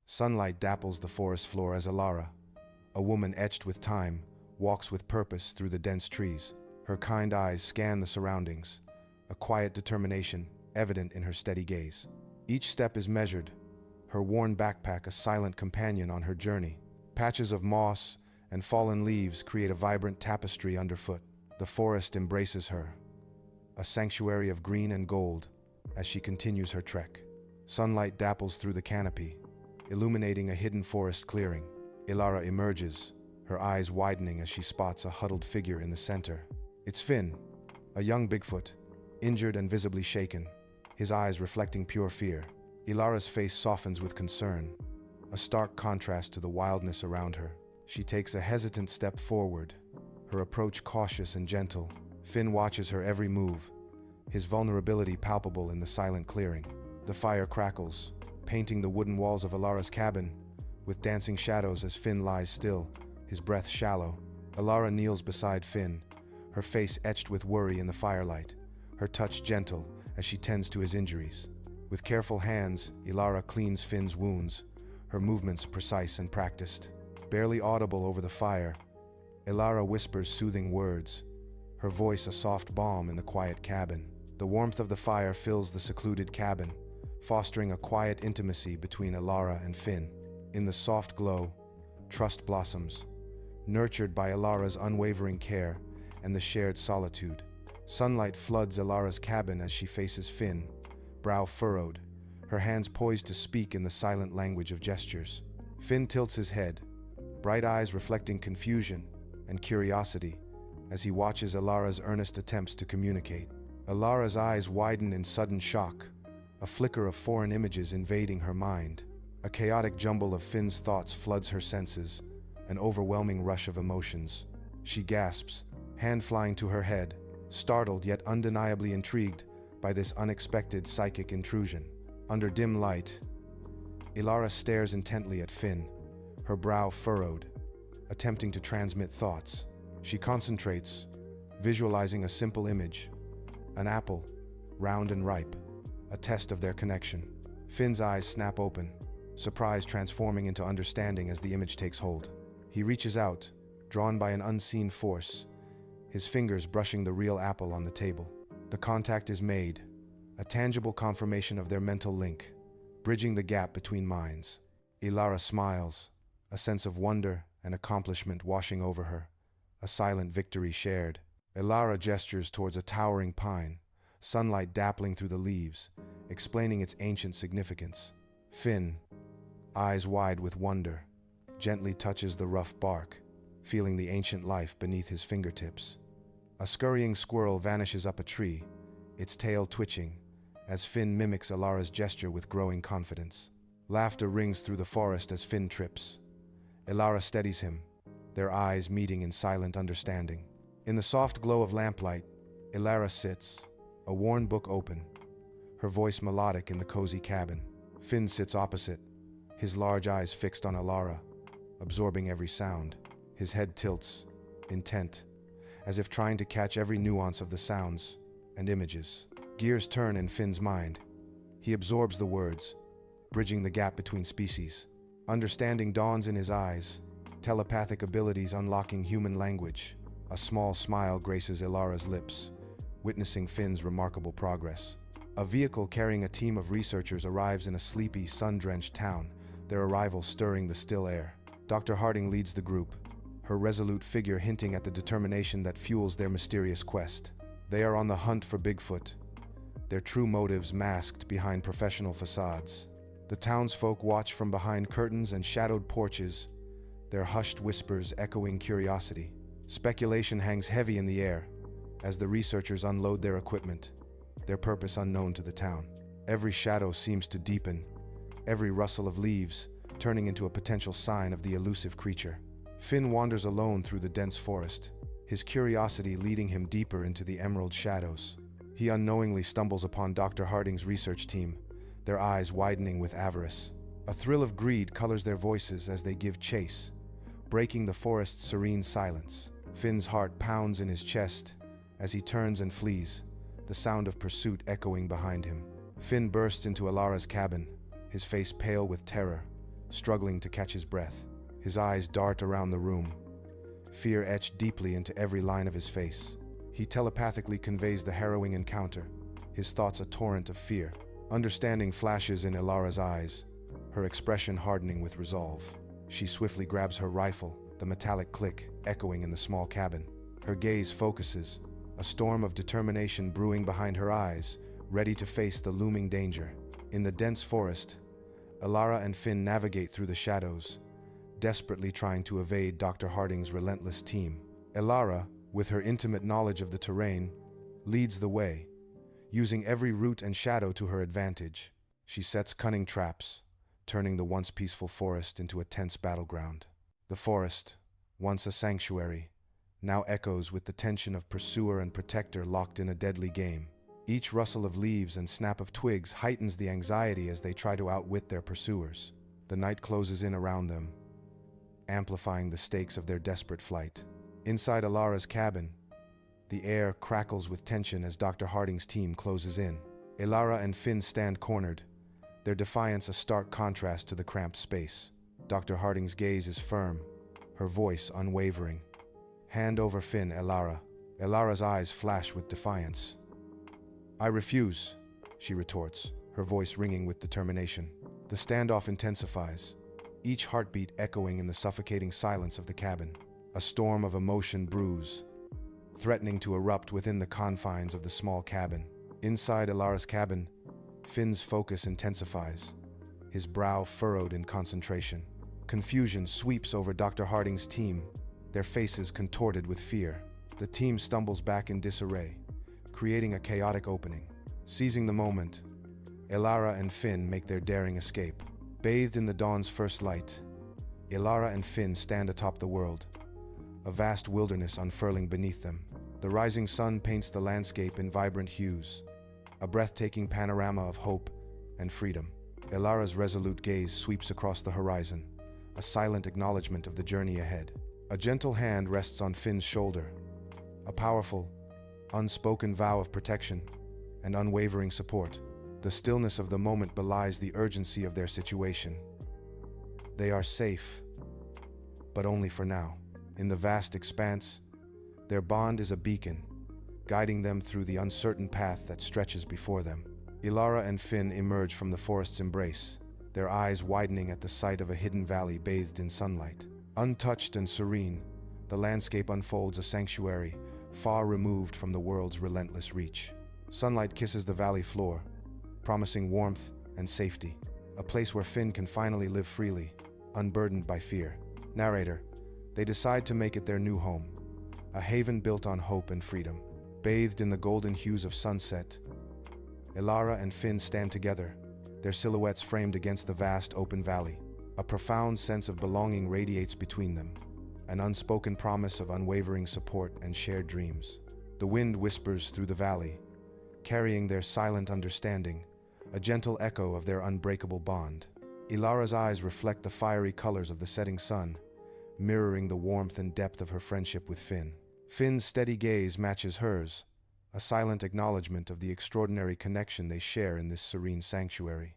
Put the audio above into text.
Sunlight dapples the forest floor as Elara, a woman etched with time, walks with purpose through the dense trees. Her kind eyes scan the surroundings, a quiet determination evident in her steady gaze. Each step is measured, her worn backpack a silent companion on her journey. Patches of moss and fallen leaves create a vibrant tapestry underfoot. The forest embraces her, a sanctuary of green and gold, as she continues her trek. Sunlight dapples through the canopy, illuminating a hidden forest clearing. Elara emerges, her eyes widening as she spots a huddled figure in the center. It's Finn, a young Bigfoot, injured and visibly shaken, his eyes reflecting pure fear. Elara's face softens with concern, a stark contrast to the wildness around her. She takes a hesitant step forward, her approach cautious and gentle. Finn watches her every move, his vulnerability palpable in the silent clearing. The fire crackles, painting the wooden walls of Elara's cabin with dancing shadows as Finn lies still, his breath shallow. Elara kneels beside Finn, her face etched with worry in the firelight, her touch gentle as she tends to his injuries. With careful hands, Elara cleans Finn's wounds, her movements precise and practiced. Barely audible over the fire, Elara whispers soothing words, her voice a soft balm in the quiet cabin. The warmth of the fire fills the secluded cabin, fostering a quiet intimacy between Elara and Finn. In the soft glow, trust blossoms, nurtured by Elara's unwavering care and the shared solitude. Sunlight floods Elara's cabin as she faces Finn, brow furrowed, her hands poised to speak in the silent language of gestures. Finn tilts his head, bright eyes reflecting confusion and curiosity as he watches Elara's earnest attempts to communicate. Elara's eyes widen in sudden shock, a flicker of foreign images invading her mind. A chaotic jumble of Finn's thoughts floods her senses, an overwhelming rush of emotions. She gasps, hand flying to her head, startled yet undeniably intrigued by this unexpected psychic intrusion. Under dim light, Elara stares intently at Finn, her brow furrowed, attempting to transmit thoughts. She concentrates, visualizing a simple image, an apple, round and ripe, a test of their connection. Finn's eyes snap open, surprise transforming into understanding as the image takes hold. He reaches out, drawn by an unseen force, his fingers brushing the real apple on the table. The contact is made, a tangible confirmation of their mental link, bridging the gap between minds. Elara smiles, a sense of wonder and accomplishment washing over her, a silent victory shared. Elara gestures towards a towering pine, sunlight dappling through the leaves, explaining its ancient significance. Finn, eyes wide with wonder, gently touches the rough bark, feeling the ancient life beneath his fingertips. A scurrying squirrel vanishes up a tree, its tail twitching, as Finn mimics Elara's gesture with growing confidence. Laughter rings through the forest as Finn trips. Elara steadies him, their eyes meeting in silent understanding. In the soft glow of lamplight, Elara sits, a worn book open, her voice melodic in the cozy cabin. Finn sits opposite, his large eyes fixed on Elara, absorbing every sound. His head tilts, intent, as if trying to catch every nuance of the sounds and images. Gears turn in Finn's mind. He absorbs the words, bridging the gap between species. Understanding dawns in his eyes, telepathic abilities unlocking human language. A small smile graces Elara's lips, witnessing Finn's remarkable progress. A vehicle carrying a team of researchers arrives in a sleepy, sun-drenched town, their arrival stirring the still air. Dr. Harding leads the group, her resolute figure hinting at the determination that fuels their mysterious quest. They are on the hunt for Bigfoot, their true motives masked behind professional facades. The townsfolk watch from behind curtains and shadowed porches, their hushed whispers echoing curiosity. Speculation hangs heavy in the air as the researchers unload their equipment, their purpose unknown to the town. Every shadow seems to deepen, every rustle of leaves turning into a potential sign of the elusive creature. Finn wanders alone through the dense forest, his curiosity leading him deeper into the emerald shadows. He unknowingly stumbles upon Dr. Harding's research team, their eyes widening with avarice. A thrill of greed colors their voices as they give chase, breaking the forest's serene silence. Finn's heart pounds in his chest as he turns and flees, the sound of pursuit echoing behind him. Finn bursts into Elara's cabin, his face pale with terror, struggling to catch his breath. His eyes dart around the room, fear etched deeply into every line of his face. He telepathically conveys the harrowing encounter, his thoughts a torrent of fear. Understanding flashes in Elara's eyes, her expression hardening with resolve. She swiftly grabs her rifle, the metallic click echoing in the small cabin. Her gaze focuses, a storm of determination brewing behind her eyes, ready to face the looming danger. In the dense forest, Elara and Finn navigate through the shadows, desperately trying to evade Dr. Harding's relentless team. Elara, with her intimate knowledge of the terrain, leads the way, using every root and shadow to her advantage. She sets cunning traps, turning the once peaceful forest into a tense battleground. The forest, once a sanctuary, now echoes with the tension of pursuer and protector locked in a deadly game. Each rustle of leaves and snap of twigs heightens the anxiety as they try to outwit their pursuers. The night closes in around them, amplifying the stakes of their desperate flight. Inside Elara's cabin, the air crackles with tension as Dr. Harding's team closes in. Elara and Finn stand cornered, their defiance a stark contrast to the cramped space. Dr. Harding's gaze is firm, her voice unwavering. Hand over Finn, Elara. Elara's eyes flash with defiance. I refuse, she retorts, her voice ringing with determination. The standoff intensifies, each heartbeat echoing in the suffocating silence of the cabin. A storm of emotion brews, threatening to erupt within the confines of the small cabin. Inside Elara's cabin, Finn's focus intensifies, his brow furrowed in concentration. Confusion sweeps over Dr. Harding's team, their faces contorted with fear. The team stumbles back in disarray, creating a chaotic opening. Seizing the moment, Elara and Finn make their daring escape. Bathed in the dawn's first light, Elara and Finn stand atop the world, a vast wilderness unfurling beneath them. The rising sun paints the landscape in vibrant hues, a breathtaking panorama of hope and freedom. Elara's resolute gaze sweeps across the horizon, a silent acknowledgement of the journey ahead. A gentle hand rests on Finn's shoulder, a powerful, unspoken vow of protection and unwavering support. The stillness of the moment belies the urgency of their situation. They are safe, but only for now. In the vast expanse, their bond is a beacon, guiding them through the uncertain path that stretches before them. Elara and Finn emerge from the forest's embrace, their eyes widening at the sight of a hidden valley bathed in sunlight. Untouched and serene, the landscape unfolds a sanctuary, far removed from the world's relentless reach. Sunlight kisses the valley floor, promising warmth and safety, a place where Finn can finally live freely, unburdened by fear. Narrator, they decide to make it their new home, a haven built on hope and freedom. Bathed in the golden hues of sunset, Elara and Finn stand together, their silhouettes framed against the vast open valley. A profound sense of belonging radiates between them, an unspoken promise of unwavering support and shared dreams. The wind whispers through the valley, carrying their silent understanding, a gentle echo of their unbreakable bond. Elara's eyes reflect the fiery colors of the setting sun, mirroring the warmth and depth of her friendship with Finn. Finn's steady gaze matches hers, a silent acknowledgement of the extraordinary connection they share in this serene sanctuary.